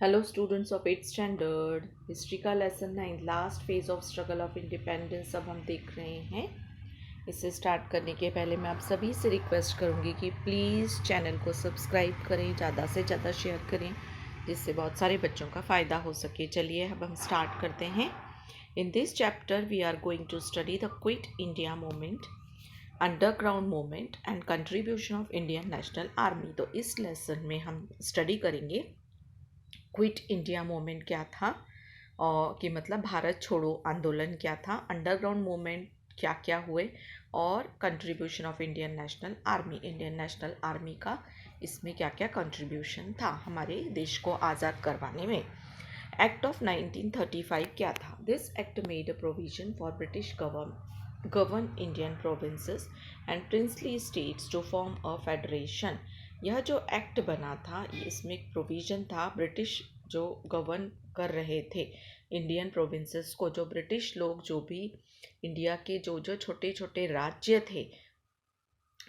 Hello students of 8th standard history का lesson 9 last phase of struggle of independence अब हम देख रहे हैं। इसे स्टार्ट करने के पहले मैं आप सभी से रिक्वेस्ट करूंगी कि प्लीज़ चैनल को सब्सक्राइब करें, ज़्यादा से ज़्यादा शेयर करें जिससे बहुत सारे बच्चों का फ़ायदा हो सके। चलिए अब हम स्टार्ट करते हैं। In this chapter we are going to study the quit India movement, underground movement and contribution of Indian national Army. तो इस लेसन में हम स्टडी करेंगे क्विट इंडिया मूवमेंट क्या था, और कि मतलब भारत छोड़ो आंदोलन क्या था, अंडरग्राउंड मूवमेंट क्या क्या हुए, और contribution of Indian national army का इसमें क्या क्या कंट्रीब्यूशन था हमारे देश को आज़ाद करवाने में। एक्ट ऑफ 1935 क्या था? This act made a provision for British govern Indian provinces and princely states to form a federation. यह जो एक्ट बना था इसमें एक प्रोविज़न था, ब्रिटिश जो गवर्न कर रहे थे इंडियन प्रोविंसेस को, जो ब्रिटिश लोग जो भी इंडिया के जो जो छोटे छोटे राज्य थे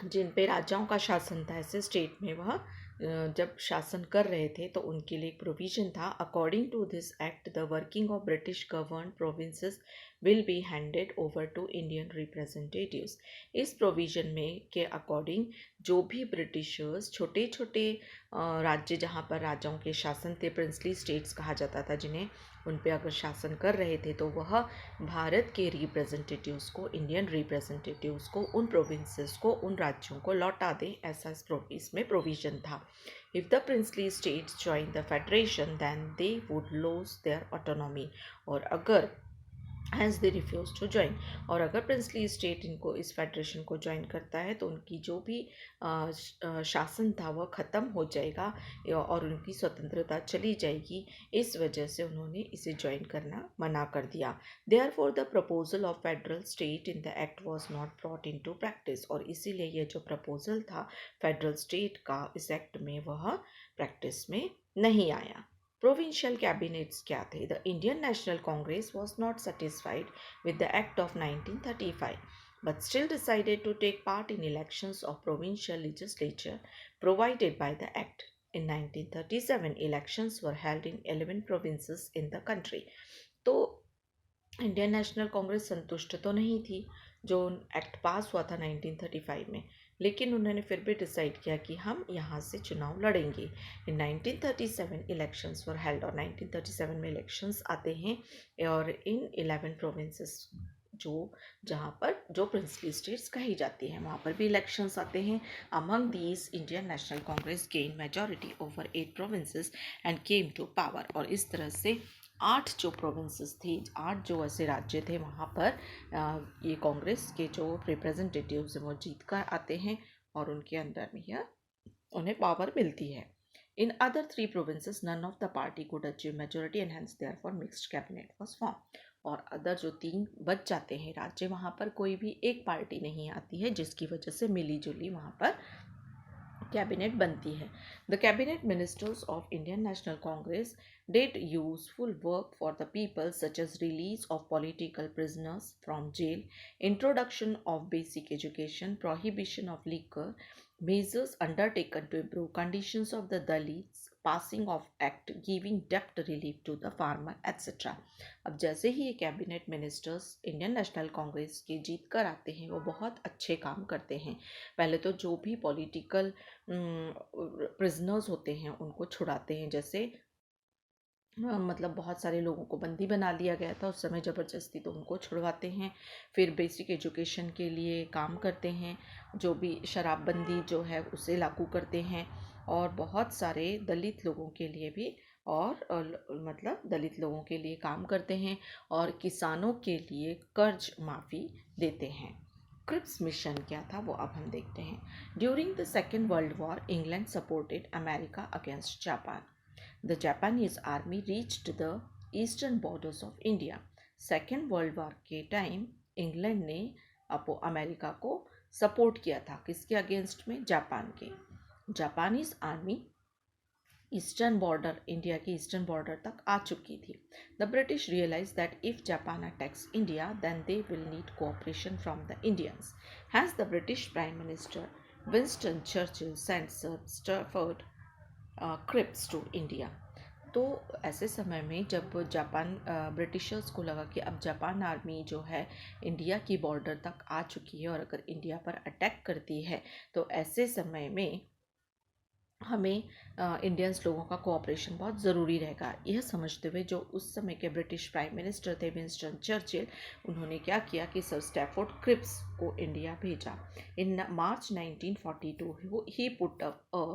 जिन पे राजाओं का शासन था, ऐसे स्टेट में वह जब शासन कर रहे थे तो उनके लिए एक प्रोविज़न था। According to this act the working of British govern provinces will be handed over to Indian representatives. इस प्रोविज़न में के अकॉर्डिंग जो भी ब्रिटिशर्स छोटे छोटे राज्य जहाँ पर राजाओं के शासन थे, प्रिंसली स्टेट्स कहा जाता था जिन्हें, उन पे अगर शासन कर रहे थे तो वह भारत के रिप्रेजेंटेटिव्स को, इंडियन रिप्रेजेंटेटिव्स को, उन प्रोविंसेस को, उन राज्यों को लौटा दें, ऐसा इसमें प्रोविज़न था। If the princely states join the federation then they would lose their autonomy, और अगर has they refuse to join, और अगर प्रिंसली स्टेट इनको इस फेडरेशन को ज्वाइन करता है तो उनकी जो भी शासन था वह ख़त्म हो जाएगा और उनकी स्वतंत्रता चली जाएगी। इस वजह से उन्होंने इसे ज्वाइन करना मना कर दिया। Therefore the proposal of federal state in the act was not brought into practice, और इसीलिए यह जो प्रपोजल था फेडरल स्टेट का इस एक्ट में वह प्रैक्टिस में नहीं आया। Provincial cabinets क्या थे? The Indian National Congress was not satisfied with the Act of 1935, but still decided to take part in elections of provincial legislature provided by the Act. In 1937, elections were held in 11 provinces in the country. तो Indian National Congress संतुष्ट तो नहीं थी जो act पास हुआ था 1935 में, लेकिन उन्होंने फिर भी डिसाइड किया कि हम यहाँ से चुनाव लड़ेंगे। इन 1937 इलेक्शंस वर हेल्ड, और 1937 में इलेक्शंस आते हैं और इन 11 प्रोविंसेस जो जहाँ पर जो प्रिंसली स्टेट्स कही जाती हैं वहाँ पर भी इलेक्शंस आते हैं। Among these Indian National Congress gain majority over 8 provinces and came to power, और इस तरह से 8 जो प्रोविंसेस थी, 8 जो ऐसे राज्य थे वहाँ पर ये कांग्रेस के जो रिप्रेजेंटेटिव्स हैं वो जीत कर आते हैं और उनके अंदर में यह उन्हें पावर मिलती है। In other 3 provinces none of the party could achieve majority and hence therefore mixed cabinet was form, और अदर जो 3 बच जाते हैं राज्य वहाँ पर कोई भी एक पार्टी नहीं आती है जिसकी वजह से मिली जुली वहाँ पर कैबिनेट बनती है। The cabinet ministers of Indian National Congress did useful work for the people such as release of political prisoners from jail, introduction of basic education, prohibition of liquor, measures undertaken to improve conditions of the Dalits, passing of act giving debt relief to the farmer etc. अब जैसे ही ये cabinet ministers Indian National Congress के जीत कर आते हैं वो बहुत अच्छे काम करते हैं। पहले तो जो भी पॉलिटिकल प्रिजनर्स होते हैं उनको छुड़ाते हैं, जैसे मतलब बहुत सारे लोगों को बंदी बना लिया गया था उस समय ज़बरदस्ती, तो उनको छुड़वाते हैं। फिर बेसिक एजुकेशन के लिए काम करते हैं, जो भी शराबबंदी जो है उसे लागू करते हैं, और बहुत सारे दलित लोगों के लिए भी मतलब दलित लोगों के लिए काम करते हैं, और किसानों के लिए कर्ज माफ़ी देते हैं। क्रिप्स मिशन क्या था वो अब हम देखते हैं। During the second world war England supported America against Japan. The Japanese army reached the eastern borders of India. Second world war के टाइम इंग्लैंड ने अमेरिका को सपोर्ट किया था, किसके अगेंस्ट में? जापान के। Japanese army eastern border, India की eastern border तक आ चुकी थी। The British realize that if Japan attacks India then they will need cooperation from the Indians. Has the British prime minister Winston Churchill sent sir Stafford Cripps to India. तो ऐसे समय में जब Japan Britishers को लगा कि अब Japan army जो है इंडिया की बॉर्डर तक आ चुकी है और अगर इंडिया पर अटैक करती है तो ऐसे समय में हमें इंडियंस लोगों का कोऑपरेशन बहुत ज़रूरी रहेगा। यह समझते हुए जो उस समय के ब्रिटिश प्राइम मिनिस्टर थे विंस्टन चर्चिल, उन्होंने क्या किया कि सर स्टैफोर्ड क्रिप्स को इंडिया भेजा। In March 1942 he put up a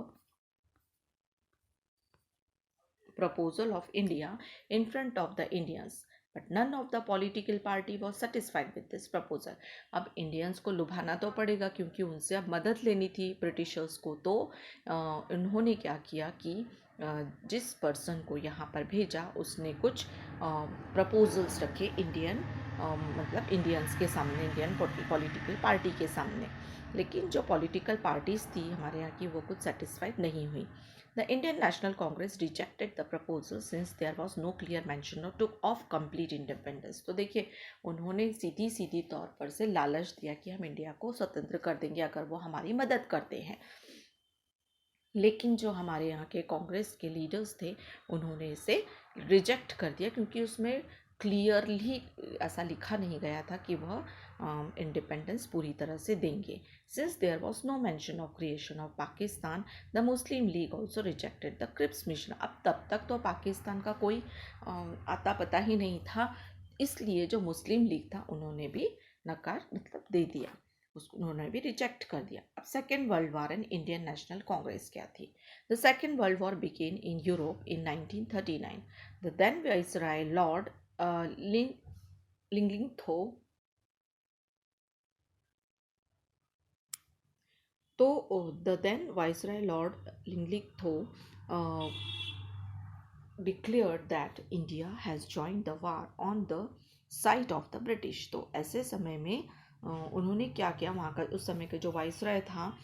proposal of India in front of the Indians. But none of the political party was satisfied with this proposal. अब Indians को लुभाना तो पड़ेगा क्योंकि उनसे अब मदद लेनी थी ब्रिटिशर्स को। तो उन्होंने क्या किया कि जिस पर्सन को यहाँ पर भेजा उसने कुछ प्रपोजल्स रखे इंडियन मतलब इंडियंस के सामने, इंडियन पॉलिटिकल पार्टी के सामने। लेकिन जो पॉलिटिकल पार्टीज थी हमारे यहाँ की वो कुछ सेटिस्फाइड नहीं हुई। The Indian National Congress rejected the proposal since there was no clear mention of complete independence. तो देखिए उन्होंने सीधी सीधी तौर पर से लालच दिया कि हम इंडिया को स्वतंत्र कर देंगे अगर वो हमारी मदद करते हैं। लेकिन जो हमारे यहाँ के कांग्रेस के लीडर्स थे उन्होंने इसे रिजेक्ट कर दिया क्योंकि उसमें क्लियरली ऐसा लिखा नहीं गया था कि वह इंडिपेंडेंस पूरी तरह से देंगे। Since there was no mention of creation of Pakistan, the Muslim League also rejected the Cripps mission. अब तब तक तो पाकिस्तान का कोई आता पता ही नहीं था, इसलिए जो मुस्लिम लीग था उन्होंने भी नकार मतलब दे दिया, उन्होंने भी रिजेक्ट कर दिया। अब second world war and Indian National Congress क्या थी? The second world war began in Europe in 1939। The then viceroy Lord Linlithgow तो the then viceroy Lord Linlithgow declared that India has joined the war on the side of the British। तो ऐसे समय में उन्होंने क्या किया, वहाँ का उस समय के जो वाइसराय था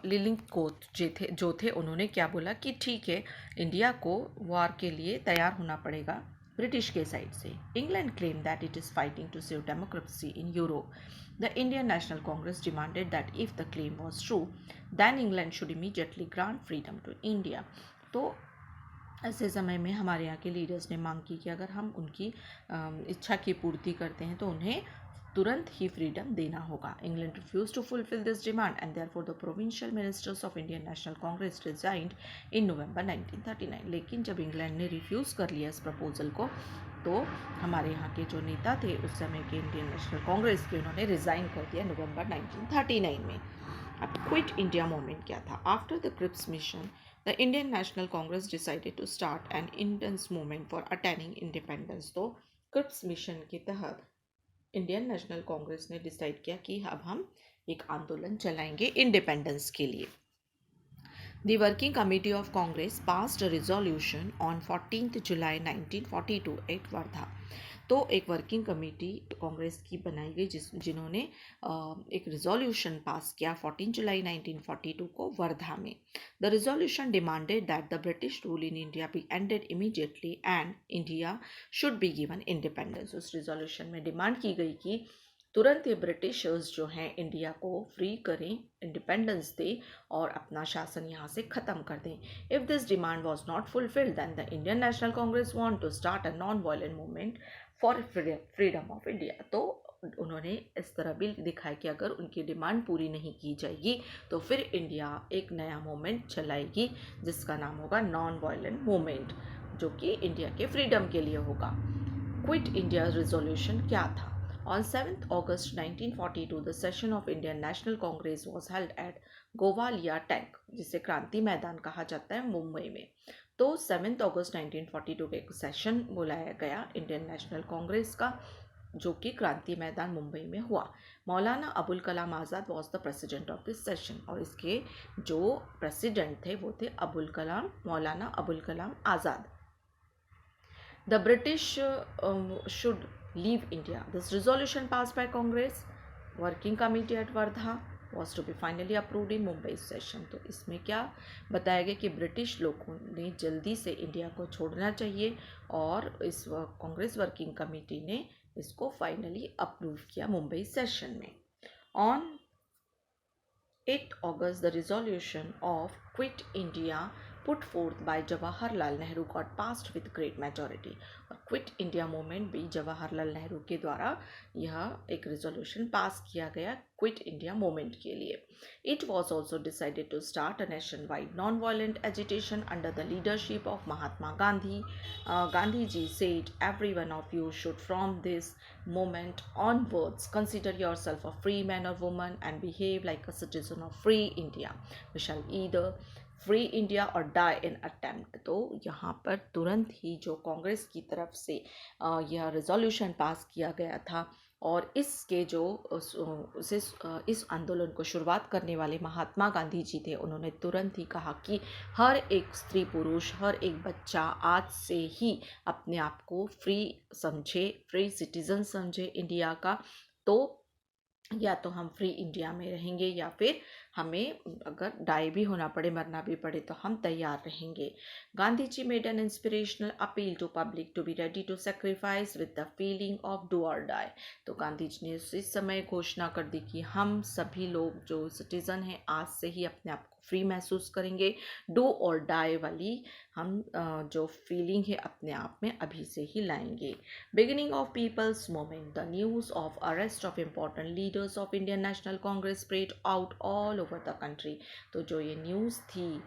लिलिंगकोथ जो थे उन्होंने क्या बोला कि ठीक है इंडिया को वॉर के लिए तैयार होना पड़ेगा ब्रिटिश के साइड से। England claim that it is fighting to save democracy in Europe. The Indian National Congress demanded that if the claim was true then England should immediately grant freedom to India. तो ऐसे समय में हमारे यहाँ के leaders ने मांग की कि अगर हम उनकी इच्छा की पूर्ति करते हैं तो उन्हें तुरंत ही फ्रीडम देना होगा। England refuse to fulfil this demand and therefore the provincial ministers of Indian National Congress resigned in November 1939। लेकिन जब इंग्लैंड ने रिफ्यूज़ कर लिया इस प्रपोजल को तो हमारे यहाँ के जो नेता थे उस समय के इंडियन नेशनल कांग्रेस के, उन्होंने रिज़ाइन कर दिया नवंबर 1939 में। अब क्विट इंडिया मूवमेंट क्या था? After the Cripps mission the Indian National Congress decided to start an intense movement for attaining independence। तो क्रिप्स मिशन के तहत इंडियन नेशनल कांग्रेस ने डिसाइड किया कि अब हम एक आंदोलन चलाएंगे इंडिपेंडेंस के लिए। The Working Committee of Congress passed a resolution on 14th July 1942 at Wardha. तो एक वर्किंग कमेटी कांग्रेस की बनाई गई जिन्होंने एक रिजोल्यूशन पास किया 14 जुलाई 1942 को वर्धा में। The resolution demanded that the British rule in India B ended immediately and India should be given independence. उस रिजोल्यूशन में डिमांड की गई कि तुरंत ये ब्रिटिशर्स जो हैं इंडिया को फ्री करें, इंडिपेंडेंस दें और अपना शासन यहाँ से ख़त्म कर दें। If this demand was not fulfilled than the Indian National Congress want to start a non violent movement for freedom of India. तो उन्होंने इस तरह भी दिखाया कि अगर उनकी डिमांड पूरी नहीं की जाएगी तो फिर इंडिया एक नया मूवमेंट चलाएगी जिसका नाम होगा नॉन वायलेंट मूवमेंट, जो कि इंडिया के फ्रीडम के लिए होगा। क्विट इंडिया रिजोल्यूशन क्या था? On 7th August 1942, the session of Indian National Congress was held at Gowalia tank, जिसे क्रांति मैदान कहा जाता है, मुंबई में। तो 7 अगस्त 1942 के एक सेशन बुलाया गया इंडियन नेशनल कांग्रेस का, जो कि क्रांति मैदान मुंबई में हुआ। Maulana Abul Kalam Azad was the president of this session, और इसके जो प्रेसिडेंट थे वो थे Maulana Abul Kalam Azad. The British should leave India. This resolution passed by Congress Working Committee at Wardha was to be finally approved in Mumbai session। तो इसमें क्या बताया गया कि ब्रिटिश लोगों ने जल्दी से इंडिया को छोड़ना चाहिए और इस कांग्रेस वर्किंग कमेटी ने इसको फाइनली अप्रूव किया मुंबई सेशन में। On 8 August, the resolution of Quit India put forth by Jawaharlal Nehru got passed with great majority. और क्विट इंडिया मूवमेंट भी जवाहरलाल नेहरू के द्वारा यह एक रेजोल्यूशन पास किया गया क्विट इंडिया मूवमेंट के लिए. It was also decided to start a nationwide non-violent agitation under the leadership of Mahatma Gandhi. Gandhi ji said, "Every one of you should from this moment onwards consider yourself a free man or woman and behave like a citizen of free India. We shall either free India और die इन attempt." तो यहाँ पर तुरंत ही जो कांग्रेस की तरफ से यह रेजोल्यूशन पास किया गया था और इसके जो इस आंदोलन को शुरुआत करने वाले महात्मा गांधी जी थे, उन्होंने तुरंत ही कहा कि हर एक स्त्री पुरुष, हर एक बच्चा आज से ही अपने आप को फ्री समझे, फ्री सिटीजन समझे इंडिया का. तो या तो हम फ्री इंडिया में रहेंगे या फिर हमें अगर डाई भी होना पड़े, मरना भी पड़े, तो हम तैयार रहेंगे. Gandhi ji made an inspirational appeal to public to be ready to sacrifice with the feeling of do और डाई. तो गांधी जी ने इस समय घोषणा कर दी कि हम सभी लोग जो सिटीज़न हैं आज से ही अपने आप को फ्री महसूस करेंगे. डू और डाई वाली हम जो फीलिंग है अपने आप में अभी से ही लाएंगे. Beginning of people's movement, the news of arrest of important leaders of Indian National Congress spread out all over the country. तो जो ये न्यूज़ थी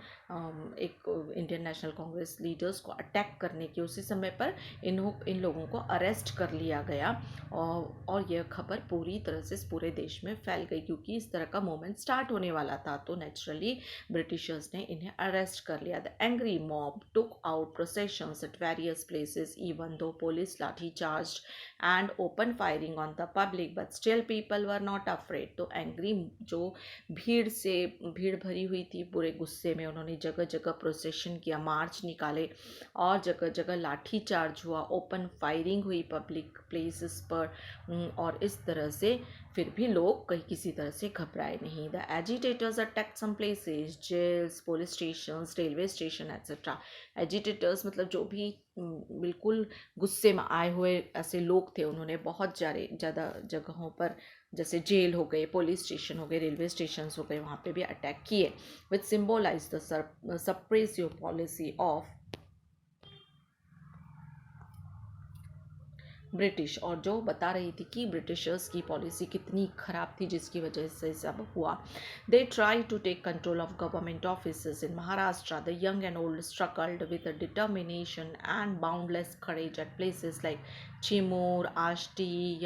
एक इंडियन नेशनल कांग्रेस लीडर्स को अटैक करने की, उसी समय पर इन लोगों को अरेस्ट कर लिया गया और यह खबर पूरी तरह से पूरे देश में फैल गई क्योंकि इस तरह का मूवमेंट स्टार्ट होने वाला था. तो नेचुरली ब्रिटिशर्स ने इन्हें अरेस्ट कर लिया. The angry mob took out processions at various places even though police lathi charge and open firing on the public but still people were not afraid. तो एंग्री जो भीड़ भरी हुई थी, पूरे गुस्से में उन्होंने जगह जगह प्रोसेशन किया, मार्च निकाले और जगह जगह लाठी चार्ज हुआ, ओपन फायरिंग हुई पब्लिक प्लेसेस पर. और इस तरह से फिर भी लोग कहीं किसी तरह से घबराए नहीं. The agitators attacked some places, jails, police station, railway station etcetera. Agitators मतलब जो भी बिल्कुल गुस्से में आए हुए ऐसे लोग थे, उन्होंने बहुत ज़्यादा जगहों पर जैसे जेल हो गए, पुलिस स्टेशन हो गए, रेलवे स्टेशन हो गए, वहाँ पे भी अटैक किए. Which symbolize the suppressive policy of British. और जो बता रही थी कि ब्रिटिशर्स की पॉलिसी कितनी ख़राब थी जिसकी वजह से सब हुआ. They try to take control of government office in Maharashtra. The young and old struggled with determination and boundless courage at places like Chimur, Ashti,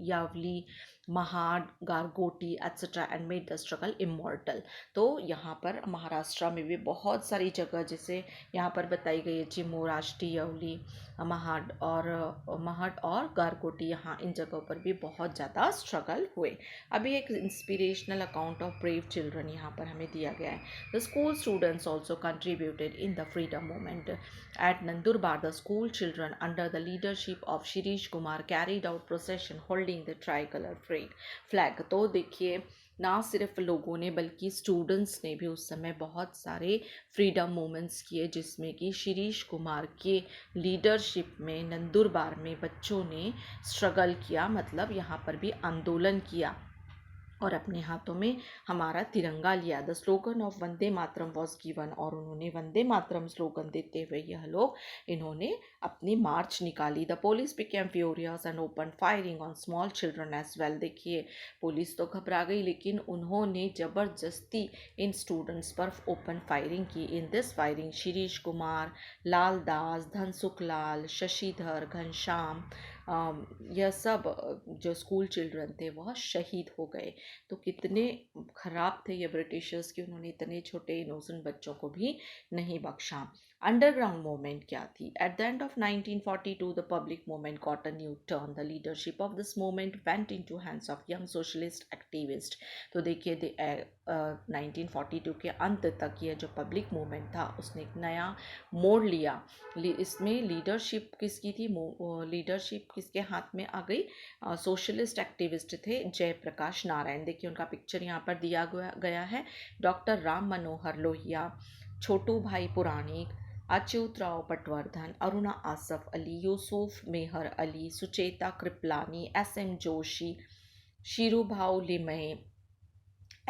Yavali, Mahad, Gargoti etcetera and made the struggle immortal. तो यहाँ पर महाराष्ट्र में भी बहुत सारी जगह जैसे यहाँ पर बताई गई है, चिमूर, आष्टी, यावली, महट और गारगोटी, यहाँ इन जगहों पर भी बहुत ज़्यादा स्ट्रगल हुए. अभी एक inspirational account of brave children यहाँ पर हमें दिया गया है. The school students also contributed in the freedom movement. At Nandurbar the school children under the leadership of Shirish Kumar carried out procession holding the tricolour flag. तो देखिए ना सिर्फ लोगों ने बल्कि स्टूडेंट्स ने भी उस समय बहुत सारे फ्रीडम मूवमेंट्स किए जिसमें कि शिरीष कुमार के लीडरशिप में नंदुरबार में बच्चों ने स्ट्रगल किया, मतलब यहाँ पर भी आंदोलन किया और अपने हाथों में हमारा तिरंगा लिया. The slogan of Vande Mataram was given. और उन्होंने वंदे मातरम स्लोगन देते हुए इन्होंने अपनी मार्च निकाली. The police became furious and open firing on small children as well. देखिए पुलिस तो घबरा गई लेकिन उन्होंने ज़बरदस्ती इन स्टूडेंट्स पर ओपन फायरिंग की. In this firing Shirish Kumar, Lal Das, Dhansukh Lal, Shashidhar, Ghanshyam, यह सब जो स्कूल चिल्ड्रन थे वह शहीद हो गए. तो कितने ख़राब थे ये ब्रिटिशर्स कि उन्होंने इतने छोटे इनोसेंट बच्चों को भी नहीं बख्शा. अंडरग्राउंड मूवमेंट क्या थी? At the end of 1942 the public movement got a new turn. The leadership of this movement went into hands of young socialist activist. तो देखिए 1942 के अंत तक ये जो पब्लिक मूवमेंट था उसने एक नया मोड़ लिया. इसमें लीडरशिप किसकी थी? लीडरशिप किसके हाथ में आ गई? सोशलिस्ट एक्टिविस्ट थे जयप्रकाश नारायण. देखिए उनका पिक्चर यहाँ पर दिया गया है. डॉक्टर राम मनोहर लोहिया, छोटू भाई पुराणिक, अच्युतराव पटवर्धन, अरुणा आसफ अली, यूसुफ मेहर Ali, Sucheta Kripalani, SM Joshi, शीरूभाऊ Limaye,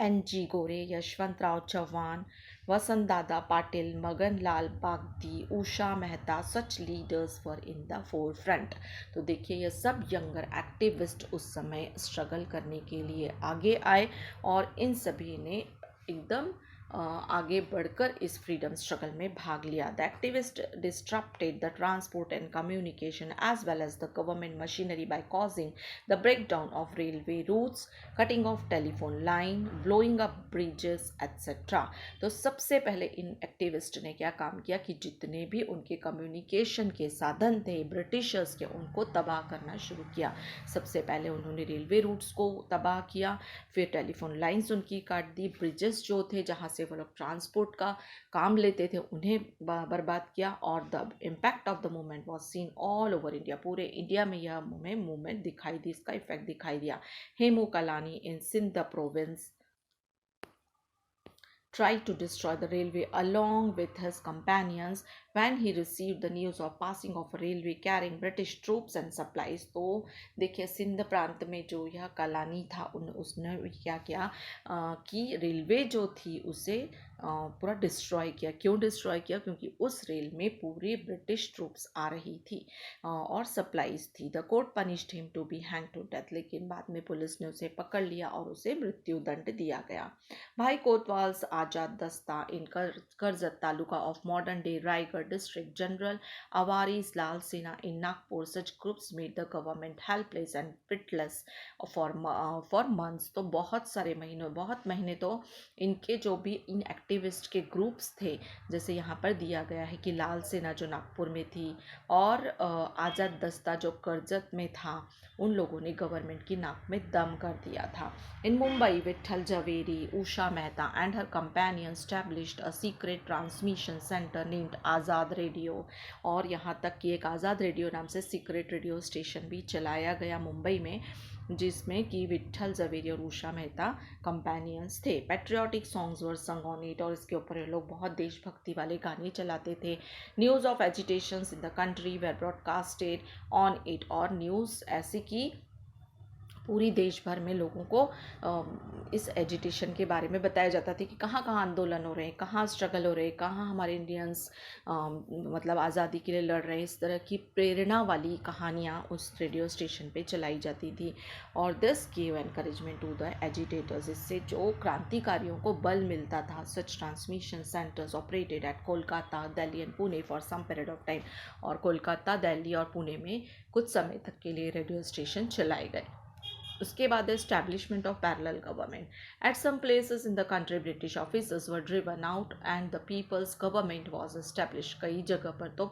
NG Gore, Yashwantrao Chauhan, Vasant Dada Patil, Magan Lal Bagdi, Usha Mehta, such leaders were in the forefront. तो देखिए ये सब यंगर एक्टिविस्ट उस समय स्ट्रगल करने के लिए आगे आए और इन सभी ने एकदम आगे बढ़कर इस फ्रीडम स्ट्रगल में भाग लिया। The activist disrupted the transport and communication as well as the government machinery by causing the breakdown of railway routes, cutting off telephone line, blowing up bridges etcetera. तो सबसे पहले इन एक्टिविस्ट ने क्या काम किया कि जितने भी उनके कम्युनिकेशन के साधन थे ब्रिटिशर्स के, उनको तबाह करना शुरू किया। सबसे पहले उन्होंने रेलवे रूट्स को तबाह किया, फिर टेलीफोन लाइंस उनकी काट दी, ब्रिजेस जो थे जहाँ से वो लोग ट्रांसपोर्ट का काम लेते थे उन्हें बर्बाद किया। और the impact of the movement was seen all over India. पूरे इंडिया में यह मूवमेंट दिखाई दी, इसका इफेक्ट दिखाई दिया। Hemu Kalani in Sindh province tried to destroy the railway along with his companions when he received the news of passing of a railway carrying British troops and supplies। तो देखिए सिंध प्रांत में जो यह कलानी था उसने क्या किया कि रेलवे जो थी उसे पूरा डिस्ट्रॉय किया। क्यों डिस्ट्रॉय किया? क्योंकि उस रेल में पूरी ब्रिटिश ट्रूप्स आ रही थी और सप्लाईज थी। The court punished him to be hang to death, लेकिन बाद में पुलिस ने उसे पकड़ लिया और उसे मृत्यु दंड दिया गया। भाई Kotwal's Azad Dasta in Karjat taluka of modern day Raigad district, general Awari's Lal Sena in Nagpur, such groups made the government helpless and pitiless for months. तो बहुत महीने तो इनके जो भी इन एक्टिविस्ट के ग्रुप्स थे, जैसे यहाँ पर दिया गया है कि लाल सेना जो नागपुर में थी और आज़ाद दस्ता जो करजत में था, उन लोगों ने गवर्नमेंट की नाक में दम कर दिया था। In Mumbai Vitthal Javeri, Usha Mehta and her companion established a secret transmission centre named Azad radio. और यहाँ तक कि एक आज़ाद रेडियो नाम से सीक्रेट रेडियो स्टेशन भी चलाया गया मुंबई में, जिसमें कि विठल जवेरी और उषा मेहता कंपेनियंस थे। पैट्रियाटिक सॉन्ग्स वर संग ऑन इट, और इसके ऊपर ये लोग बहुत देशभक्ति वाले गाने चलाते थे। News of agitations in the country were broadcasted on it, और न्यूज़ ऐसी की पूरी देश भर में लोगों को इस एजिटेशन के बारे में बताया जाता था कि कहाँ कहाँ आंदोलन हो रहे हैं, कहाँ स्ट्रगल हो रहे हैं, कहाँ हमारे इंडियंस मतलब आज़ादी के लिए लड़ रहे हैं। इस तरह की प्रेरणा वाली कहानियाँ उस रेडियो स्टेशन पे चलाई जाती थी। और this give encouragement to the agitators, इससे जो क्रांतिकारियों को बल मिलता था। Such transmission centres operated at Kolkata, Delhi and Pune for some period of time, और कोलकाता, दिल्ली और पुणे में कुछ समय तक के लिए रेडियो स्टेशन चलाए गए। उसके बाद establishment of parallel government at some places in the country, British officers were driven out and the people's government was establish. कई जगह पर तो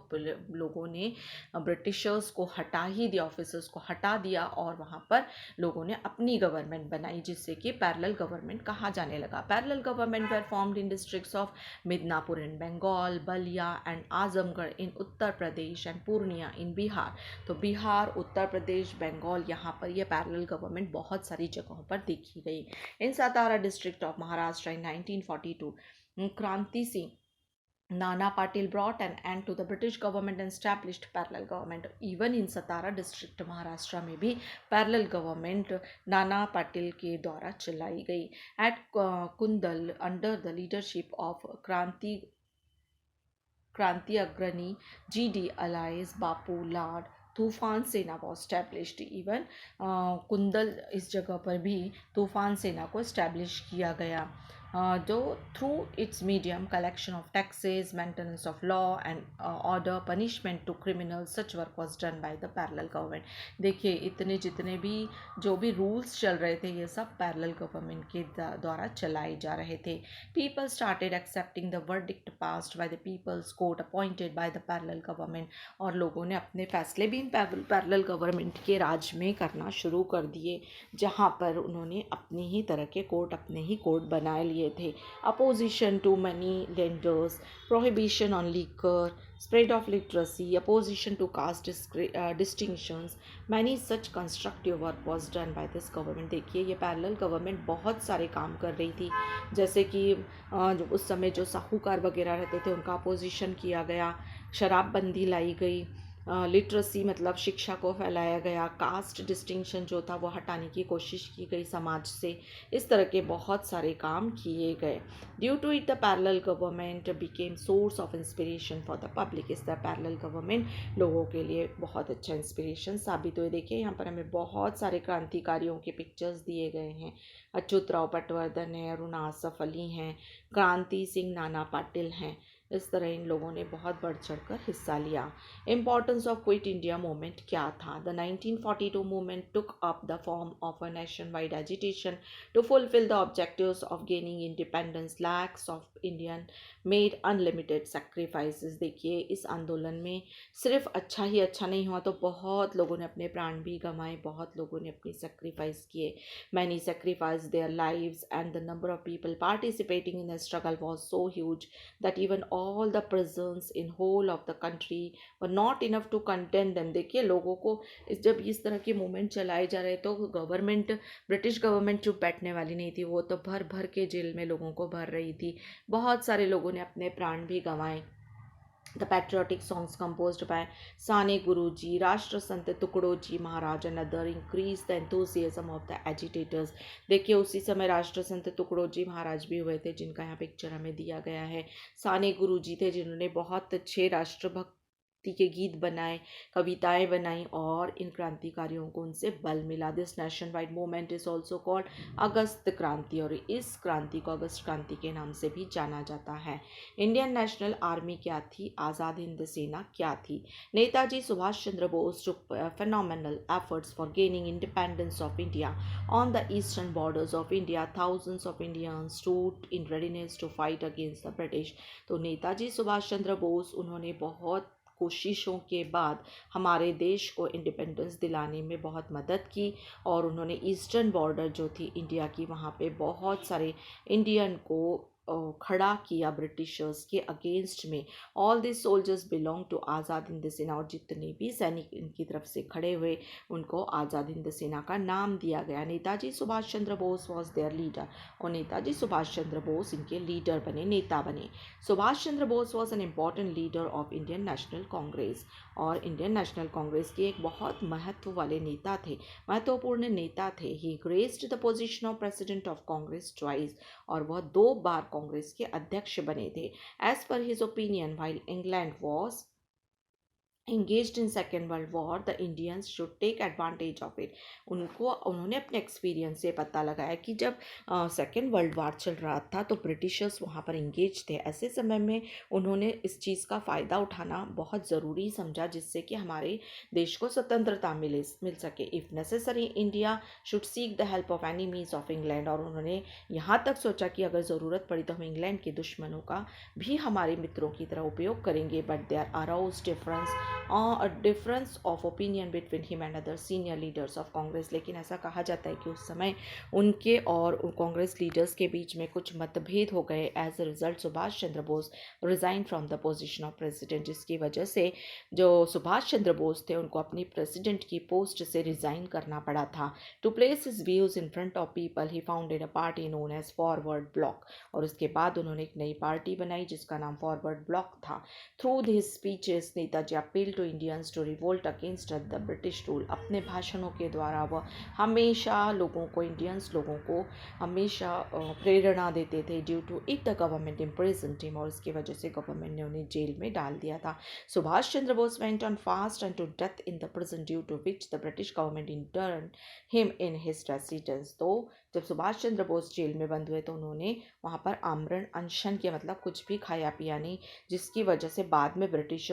लोगों ने ब्रिटिशर्स को हटा ही दिया, ऑफिसर्स को हटा दिया, और वहाँ पर लोगों ने अपनी गवर्नमेंट बनाई, जिससे कि पैरेलल गवर्नमेंट कहा जाने लगा। Parallel government were formed in districts of Midnapore in Bengal, Ballia and Azamgarh in Uttar Pradesh and Purnia in Bihar. तो बिहार, उत्तर प्रदेश, बंगाल, यहाँ पर यह पैरेलल गवर्नमेंट बहुत सारी जगहों पर देखी गई। इन सतारा डिस्ट्रिक्ट ऑफ महाराष्ट्र इन 1942, क्रांति Singh Nana Patil brought an end to the British government and established parallel government. Even in Satara district Maharashtra में भी parallel government नाना पाटिल के द्वारा चलाई गई। At Kundal under the leadership of क्रांति अग्रणी GD Allies Bapu Lad, तूफान सेना वॉज स्टैब्लिश्ड। इवन कुंदल इस जगह पर भी तूफान सेना को इस्टेब्लिश किया गया, जो through its medium collection of taxes, maintenance of law and order, punishment to criminals, such work was done by the parallel government. देखिए इतने जितने भी जो भी रूल्स चल रहे थे, ये सब पैरेलल गवर्नमेंट के द्वारा चलाए जा रहे थे। People started accepting the verdict passed by the people's court appointed by the parallel government, और लोगों ने अपने फैसले भी पैरेलल गवर्नमेंट के राज में करना शुरू कर दिए, जहाँ पर उन्होंने अपनी ही तरह के कोर्ट, अपने ही कोर्ट बनाए लिए थे। Opposition to money lenders, prohibition on liquor, spread of literacy, opposition to caste distinctions, many such constructive work was done by this government। देखिए ये पैरेलल गवर्नमेंट बहुत सारे काम कर रही थी, जैसे कि उस समय जो साहूकार वगैरह रहते थे उनका अपोजिशन किया गया, शराबबंदी लाई गई, लिटरेसी मतलब शिक्षा को फैलाया गया, कास्ट डिस्टिंक्शन जो था वो हटाने की कोशिश की गई समाज से। इस तरह के बहुत सारे काम किए गए। Due to it the parallel government became source of inspiration for the public. इस द पैरेलल गवर्नमेंट लोगों के लिए बहुत अच्छा इंस्पिरेशन साबित हुए। देखिए यहाँ पर हमें बहुत सारे क्रांतिकारियों के पिक्चर्स दिए गए हैं। अच्युतराव पटवर्धन है, अरुणा आसफ अली हैं, क्रांति सिंह नाना पाटिल हैं। इस तरह इन लोगों ने बहुत बढ़ चढ़ कर हिस्सा लिया। Importance of quit India movement क्या था? The 1942 movement took up the form of a nationwide agitation to fulfil the objectives of gaining independence. Lakhs of Indian made unlimited sacrifices. देखिए इस आंदोलन में सिर्फ अच्छा ही अच्छा नहीं हुआ, तो बहुत लोगों ने अपने प्राण भी गंवाए, बहुत लोगों ने अपनी सेक्रीफाइस किए। Many sacrifice their lives and the number of people participating in the struggle was so huge that even all the prisons in whole of the country were not enough to contain them। देखिए लोगों को जब इस तरह के movement चलाए जा रहे तो गवर्नमेंट, ब्रिटिश गवर्नमेंट चुप बैठने वाली नहीं थी, वो तो भर भर के जेल में लोगों को भर रही थी। बहुत सारे लोगों ने अपने प्राण भी गंवाए। The patriotic songs composed by Sane Guruji, राष्ट्र संत Tukdoji Maharaj and other increased the enthusiasm of the agitators। देखिए उसी समय राष्ट्र संत तुकडोजी महाराज भी हुए थे, जिनका यहाँ पिक्चर हमें दिया गया है। साने गुरुजी थे जिन्होंने बहुत अच्छे राष्ट्रभक्ति के गीत बनाए, कविताएं बनाई, और इन क्रांतिकारियों को उनसे बल मिला। This nationwide movement is also called August Kranti, और इस क्रांति को अगस्त क्रांति के नाम से भी जाना जाता है। इंडियन नेशनल आर्मी क्या थी? आज़ाद हिंद सेना क्या थी? Netaji Subhash Chandra Bose took phenomenal efforts for gaining independence of India. On the eastern borders of India, thousands of Indians stood in readiness to fight against the British। तो नेताजी सुभाष चंद्र बोस उन्होंने बहुत कोशिशों के बाद हमारे देश को इंडिपेंडेंस दिलाने में बहुत मदद की, और उन्होंने ईस्टर्न बॉर्डर जो थी इंडिया की, वहाँ पे बहुत सारे इंडियन को खड़ा किया ब्रिटिशर्स के अगेंस्ट में। All this soldiers belong to Azad Hind Sena, और जितने भी सैनिक इनकी तरफ से खड़े हुए उनको आज़ाद हिंद सेना का नाम दिया गया। Netaji Subhash Chandra Bose was there leader, और नेताजी सुभाष चंद्र बोस इनके लीडर बने, नेता बने। Subhash Chandra Bose was an important leader of Indian National Congress, और इंडियन नेशनल कांग्रेस के एक बहुत महत्व वाले नेता थे, महत्वपूर्ण नेता थे। He graced the position of president of Congress twice, और वह 2 बार कांग्रेस के अध्यक्ष बने थे। As per his opinion, while England was engaged in second world war, the Indians should take advantage of it। उन्होंने अपने एक्सपीरियंस से पता लगाया कि जब सेकेंड वर्ल्ड वार चल रहा था तो ब्रिटिशर्स वहाँ पर इंगेज थे। ऐसे समय में उन्होंने इस चीज़ का फ़ायदा उठाना बहुत ज़रूरी समझा, जिससे कि हमारे देश को स्वतंत्रता मिल सके। If necessary India should seek the help of enemies of England, और उन्होंने यहाँ तक सोचा कि अगर ज़रूरत पड़ी तो हम इंग्लैंड के दुश्मनों का भी हमारे मित्रों की तरह उपयोग करेंगे। But there arose difference of opinion between him and other senior leaders of Congress. लेकिन ऐसा कहा जाता है कि उस समय उनके और कांग्रेस लीडर्स के बीच में कुछ मतभेद हो गए। As a result Subhash Chandra Bose resign from the position of president, जिसकी वजह से जो सुभाष चंद्र बोस थे उनको अपनी प्रेसिडेंट की पोस्ट से रिजाइन करना पड़ा था। To place his views in front of people he founded a party known as forward bloc, और उसके बाद उन्होंने एक नई पार्टी बनाई जिसका नाम फॉरवर्ड ब्लॉक था। Through this speeches Netaji appeal to Indians to revolt against the British rule. अपने भाषणों के द्वारा वह हमेशा लोगों को, इंडियंस लोगों को हमेशा प्रेरणा देते थे। Due to it the government imprisoned him, और इसकी वजह से गवर्नमेंट ने उन्हें जेल में डाल दिया था। Subhash Chandra Bose went on fast and to death in the prison, due to which the British government intern him in his residence. तो जब सुभाष चंद्र बोस जेल में बंद हुए तो उन्होंने वहाँ पर आमरण अनशन किया, मतलब कुछ भी खाया पिया नहीं, जिसकी वजह से बाद में ब्रिटिश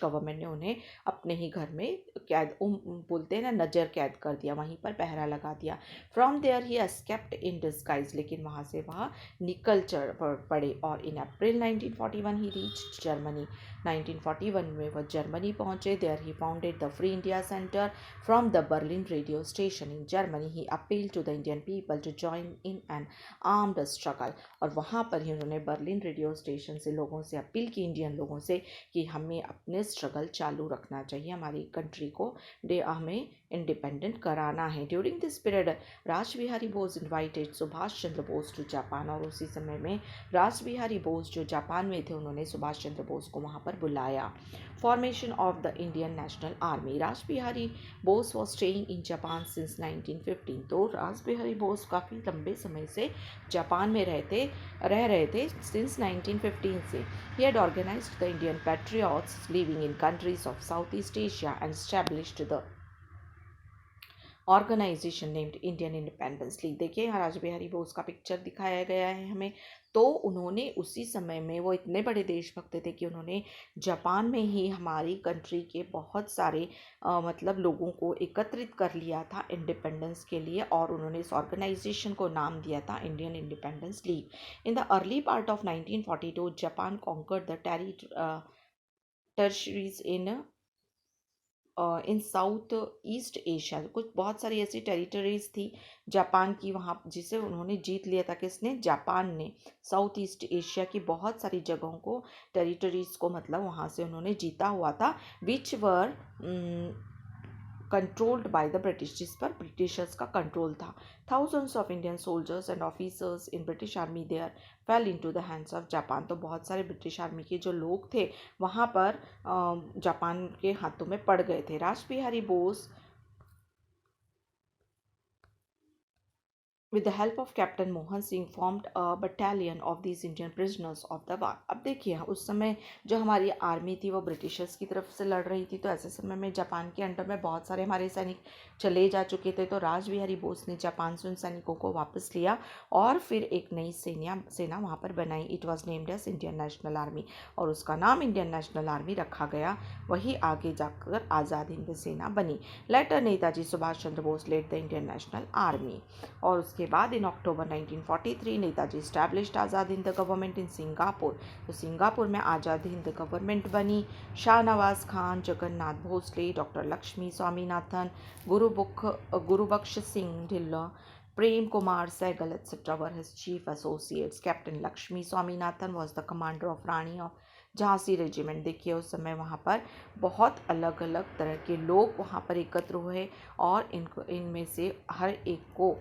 गवर्नमेंट ने उन्हें अपने ही घर में कैद, बोलते हैं ना, नज़र कैद कर दिया, वहीं पर पहरा लगा दिया। From there he escaped in disguise, लेकिन वहाँ से वह निकल पड़े, और इन अप्रैल 1941 ही रीच जर्मनी। 1941 में वह जर्मनी पहुँचे। There he founded the free India centre from the Berlin radio station in Germany. He appeal to the Indian people to join in an armed struggle. और वहाँ पर ही उन्होंने बर्लिन रेडियो स्टेशन से लोगों से अपील की, Indian लोगों से, कि हमें अपने स्ट्रगल चालू रखना चाहिए, हमारी कंट्री को हमें इंडिपेंडेंट कराना है। During this period Raj Bihari Bose invited Subhash Chandra Bose to Japan. और उसी समय में राज बिहारी बोस जो जापान में थे, उन्होंने सुभाष चंद्र बोस को वहाँ पर बुलाया। Formation of the Indian national army. Raj Bihari Bose was staying in Japan since 1915। तो राज बिहारी बोस काफ़ी लंबे समय से जापान में रह रहे थे सिंस 1915 से। He had organized the Indian patriots living in countries of Southeast Asia and established the organization named Indian independence league. देखिए यहाँ राज बिहारी बोस का पिक्चर दिखाया गया है हमें। तो उन्होंने उसी समय में, वो इतने बड़े देशभक्त थे कि उन्होंने जापान में ही हमारी कंट्री के बहुत सारे मतलब लोगों को एकत्रित कर लिया था इंडिपेंडेंस के लिए, और उन्होंने इस ऑर्गेनाइजेशन को नाम दिया था Indian independence league. In the early part of 1942 Japan conquered the territories in south east Asia. कुछ बहुत सारी ऐसी टेरिटरीज थी जापान की वहाँ, जिसे उन्होंने जीत लिया था। किसने? जापान ने। साउथ ईस्ट एशिया की बहुत सारी जगहों को, टेरिटरीज को मतलब वहाँ से उन्होंने जीता हुआ था, which were controlled by the British, जिस पर ब्रिटिशर्स का कंट्रोल था। Thousands of Indian soldiers and officers in British army there fell into the hands of Japan. तो बहुत सारे ब्रिटिश आर्मी के जो लोग थे वहाँ पर जापान के हाथों में पड़ गए थे। राज Bihari Bose with the help of Captain Mohan Singh formed a battalion of these Indian prisoners of the war। अब देखिए उस समय जो हमारी आर्मी थी वो ब्रिटिशर्स की तरफ से लड़ रही थी, तो ऐसे समय में जापान के अंडर में बहुत सारे हमारे सैनिक चले जा चुके थे। तो राज बिहारी बोस ने जापान से उन सैनिकों को वापस लिया और फिर एक नई सेना वहाँ पर बनाई। It was named as Indian national army, और उसका नाम इंडियन नेशनल आर्मी रखा गया। वही आगे जाकर आज़ाद हिंद सेना बनी। Later Netaji Subhash Chandra Bose led the Indian national army. और उसके बाद in October 1943 Netaji established Azad Hind government in Singapore. तो सिंगापुर में आज़ाद हिंद गवर्नमेंट बनी। Shahnawaz Khan, Jagannath Bhosle, doctor Lakshmi Swaminathan, Gurbaksh Singh Dhillon, Prem Kumar Sahgal etc. were his chief associates. Captain Lakshmi Swaminathan was the commander of Rani of Jhansi regiment. देखिए उस समय वहाँ पर बहुत अलग अलग तरह के लोग वहाँ पर एकत्र हुए, और इनमें से हर एक को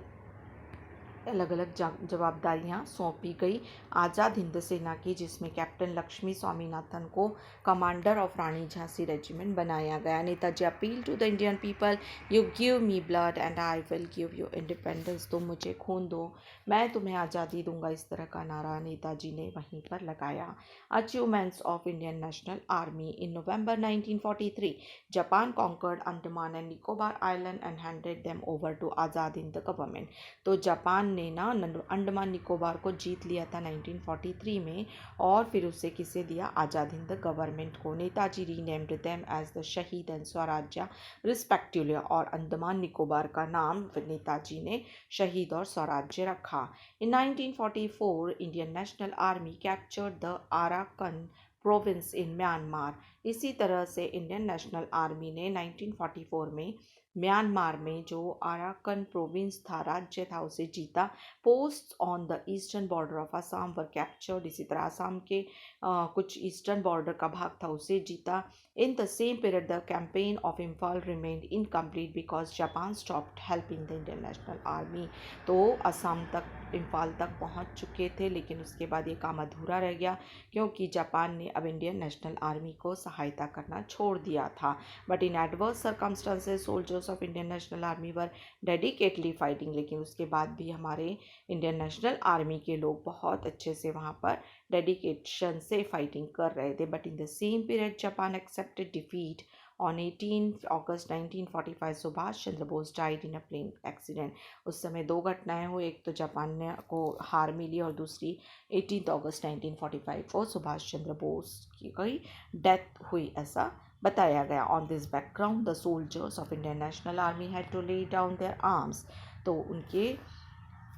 अलग अलग जवाबदारियां सौंपी गई आज़ाद हिंद सेना की, जिसमें कैप्टन लक्ष्मी स्वामीनाथन को commander of Rani Jhansi regiment बनाया गया। Netaji appeal to the Indian people, you give me blood and I will give you independence. तुम मुझे खून दो, मैं तुम्हें आज़ादी दूंगा, इस तरह का नारा नेताजी ने वहीं पर लगाया। Achievements of Indian national army. In November 1943 Japan conquered Andaman and Nicobar island and handed them over to Azad Hind government. तो जापान ने ना अंडमान निकोबार को जीत लिया था 1943 में, और फिर उसे किसे दिया? आज़ाद हिंद गवर्नमेंट को। Netaji renamed them as the Shaheed and Swarajya respectively, और अंडमान निकोबार का नाम नेताजी ने शहीद और स्वराज्य रखा। In 1944 Indian national Army captured the Arakan province in Myanmar. इसी तरह से इंडियन नेशनल आर्मी ने 1944 में म्यांमार में जो अराकन प्रोविंस था, राज्य था, उसे जीता। Post on the eastern border of Assam were captured. इसी तरह असम के कुछ ईस्टर्न बॉर्डर का भाग था, उसे जीता। इन the same period the campaign of Imphal remained incomplete because Japan stopped helping the Indian national Army. तो असम तक, इम्फाल तक पहुंच चुके थे, लेकिन उसके बाद ये काम अधूरा रह गया क्योंकि जापान ने अब इंडियन नेशनल आर्मी को सहायता करना छोड़ दिया था। But in adverse circumstances soldiers of Indian national army were dedicatedly fighting. लेकिन उसके बाद भी हमारे इंडियन नेशनल आर्मी के लोग बहुत अच्छे से वहाँ पर डेडिकेशन से फाइटिंग कर रहे थे। But in the same period Japan accepted defeat on 18 August 1945 Subhash Chandra Bose died in a plane accident. उस समय दो घटनाएं हुई, एक तो जापान ने को हार मिली और दूसरी 18 अगस्त 1945 को सुभाष चंद्र बोस की डेथ हुई, ऐसा बताया गया। On this background the soldiers of Indian national army had to lay down their arms. तो उनके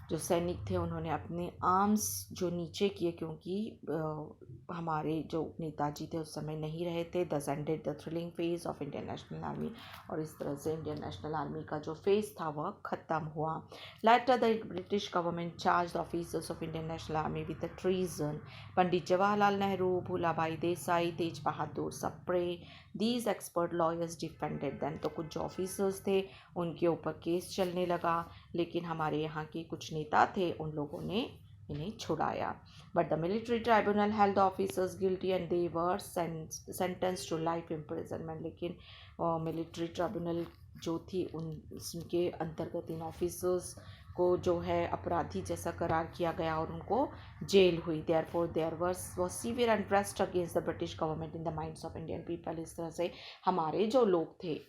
जो सैनिक थे उन्होंने अपने आर्म्स जो नीचे किए, क्योंकि हमारे जो नेताजी थे उस समय नहीं रहे थे। दस ended the thrilling phase of Indian national army, और इस तरह से इंडियन नेशनल आर्मी का जो फेज था वह ख़त्म हुआ। Later the British government charge the officers of Indian national army with the treason. Pandit Jawaharlal Nehru, Bhulabhai Desai, Tej Bahadur Sapru, these expert lawyers defended them. तो कुछ जो ऑफिसर्स थे उनके ऊपर केस चलने लगा, लेकिन हमारे यहाँ के कुछ नेता थे उन लोगों ने इन्हें छुड़ाया। But the military tribunal held the officers guilty and they were sentence to life imprisonment. लेकिन मिलिट्री ट्राइब्यूनल जो थी उनके अंतर्गत इन ऑफिसर्स को जो है अपराधी जैसा करार किया गया और उनको जेल हुई। Therefore there was severe unrest against the British government in the minds of Indian people. इस तरह से हमारे जो लोग थे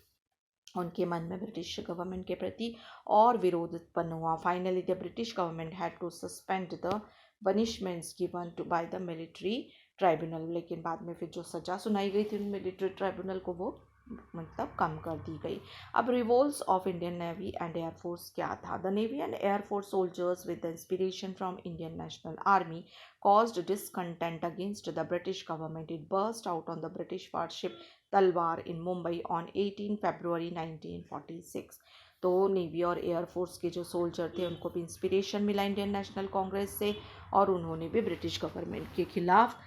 उनके मन में ब्रिटिश गवर्नमेंट के प्रति और विरोध उत्पन्न हुआ। Finally the British government had to suspend the punishments given to by the military tribunal. लेकिन बाद में फिर जो सज़ा सुनाई गई थी मिलिट्री ट्राइब्यूनल को वो मतलब कम कर दी गई। अब revolts of Indian navy and air force क्या था? The navy and air force soldiers with the inspiration from Indian national army caused discontent against the British government. It burst out on the British warship तलवार इन Mumbai on 18 फरवरी 1946। तो navy और air force के जो soldier थे उनको भी इंस्पिरेशन मिला इंडियन नेशनल कांग्रेस से, और उन्होंने भी ब्रिटिश गवर्नमेंट के खिलाफ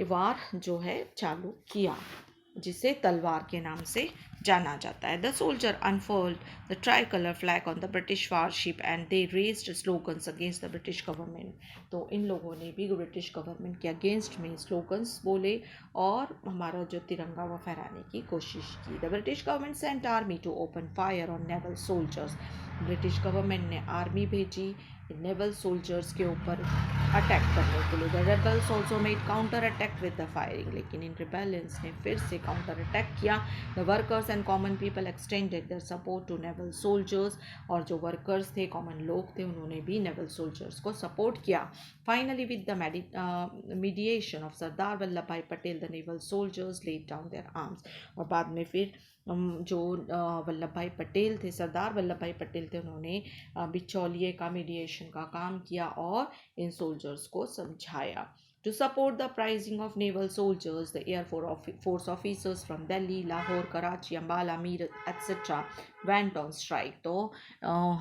वार जो है चालू किया, जिसे तलवार के नाम से जाना जाता है। The soldier unfurled the tricolour flag on the British warship and they raised slogans against the British government. तो इन लोगों ने भी ब्रिटिश गवर्नमेंट के अगेंस्ट में स्लोगन्स बोले और हमारा जो तिरंगा वो फहराने की कोशिश की। The British government sent army to open fire on naval soldiers. British government ने आर्मी भेजी नेवल सोल्जर्स के ऊपर अटैक करने के लिए। The rebels also made counter attack with the firing. लेकिन इन रिबेलियंस ने फिर से काउंटर अटैक किया। The workers and common people extended their support to naval soldiers. और जो वर्कर्स थे, कॉमन लोग थे, उन्होंने भी नेवल सोल्जर्स को सपोर्ट किया। Finally with the mediation of Sardar Vallabh Bhai Patel the naval soldiers laid down their arms. और बाद में फिर जो वल्लभ भाई पटेल थे, सरदार वल्लभ भाई पटेल थे, उन्होंने बिचौलिए का मीडिएशन का काम किया और इन सोल्जर्स को समझाया। To support the uprising of naval soldiers, the Air Force officers from Delhi, Lahore, Karachi, Ambala, Meerut, etc. went on strike. तो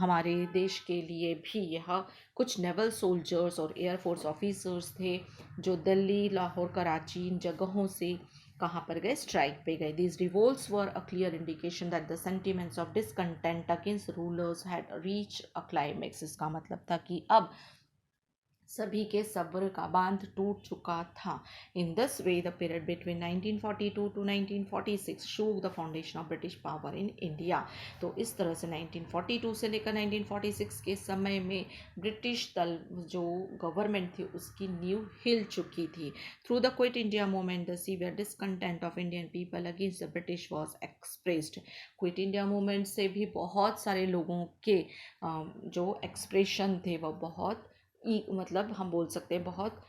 हमारे देश के लिए भी यह कुछ नेवल सोल्जर्स और एयरफोर्स ऑफिसर्स थे जो दिल्ली, लाहौर, कराची इन जगहों से कहाँ पर गए? स्ट्राइक पे गए। These revolts were a clear indication that the sentiments of discontent against rulers had reach a climax. इसका मतलब था कि अब सभी के सब्र का बांध टूट चुका था। In this way the period between 1942 to 1946 shook the foundation of British power in India. तो इस तरह से 1942 से लेकर 1946 के समय में ब्रिटिश दल जो गवर्नमेंट थी उसकी नींव हिल चुकी थी। Through the quit India movement the severe discontent of Indian people against the British was expressed. Quit India movement से भी बहुत सारे लोगों के जो एक्सप्रेशन थे वह बहुत मतलब हम बोल सकते हैं बहुत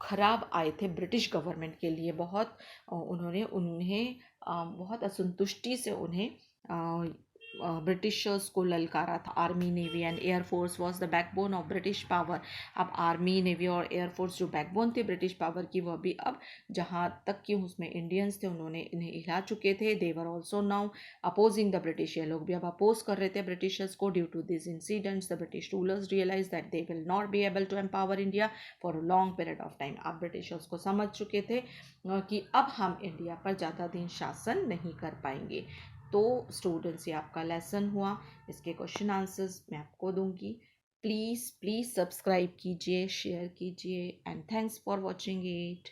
ख़राब आए थे ब्रिटिश गवर्नमेंट के लिए। बहुत उन्हें बहुत असंतुष्टि से उन्हें ब्रिटिशर्स को ललकारा था। Army, navy and air force was the backbone of British power. अब आर्मी, नेवी और एयरफोर्स जो बैकबोन थे ब्रिटिश पावर की, वह भी अब जहाँ तक कि उसमें इंडियंस थे उन्होंने इन्हें हिला चुके थे। They were also now opposing the British. ये लोग भी अब अपोज कर रहे थे ब्रिटिशर्स को। Due to this incidents the British rulers realize that they will not be able to empower India for a long period of time. अब Britishers को समझ चुके थे कि अब हम इंडिया पर ज़्यादा दिन शासन नहीं कर पाएंगे। तो स्टूडेंट्स, ये आपका लेसन हुआ। इसके क्वेश्चन आंसर्स मैं आपको दूंगी। प्लीज़ सब्सक्राइब कीजिए, शेयर कीजिए and thanks for watching it.